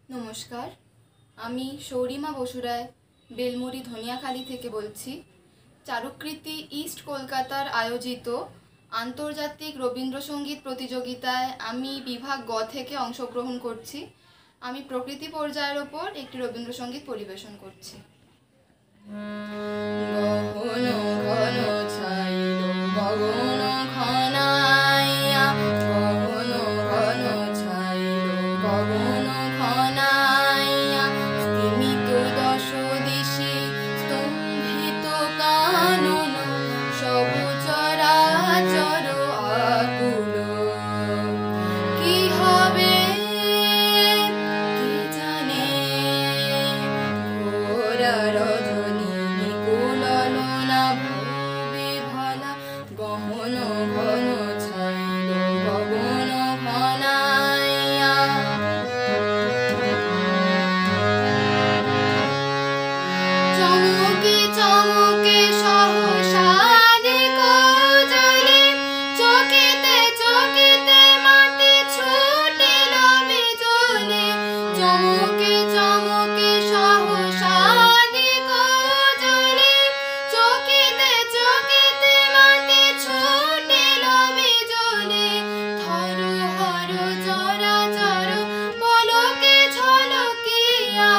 নমস্কার, আমি শৌরিমা বসুরায় বেলমুড়ি ধনিয়াখালি থেকে বলছি। চারুকৃতি ইস্ট কলকাতার আয়োজিত আন্তর্জাতিক রবীন্দ্রসঙ্গীত প্রতিযোগিতায় আমি বিভাগ গ থেকে অংশগ্রহণ করছি। আমি প্রকৃতি পর্যায়ের ওপর একটি রবীন্দ্রসঙ্গীত পরিবেশন করছি। গগন ঘন ছাইল গগন ঘনাইয়া, গগন ঘন ছাইল গগন ঘনাইয়া, স্তিমিত দশ দিশে স্তম্ভিত কানন, সবু চরাচর আকুল। কি হবে কে জানে, ঘোরা রজনী কুললনা ভবে ভালা, গহন ঘন ছাইল গগন ঘনাইয়া। চমকে চমকে সহসা দেখো জলে, চকিতে চকিতে মাটি ছুটিল বিজলে। চমকে চমকে সহসা দেখো জলে, চকিতে চকিতে মাটি ছুটিল বিজলে। থর হর চরাচর পলকে ঝলকিয়া,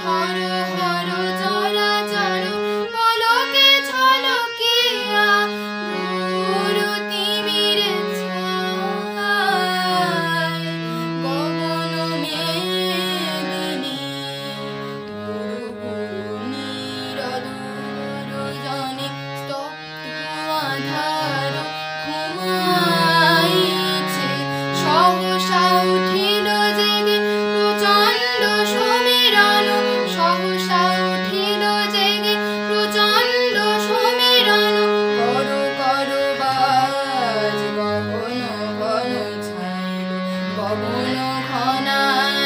থর হর চরাচর পলকে ঝলকিয়া, ভোর তিমিরে ছায় গগন মেদিনী। গুরু গুরু নীরদূর জনে স্তব্ধ আধার ঘুমাইছে, সহসা উঠিল জেগে প্রচণ্ড সমীরণ, সহসা উঠিল জেগে প্রচণ্ড সমীরণ। কর কর বাজ, গগন ঘন ছাইল গগন ঘনাইয়া।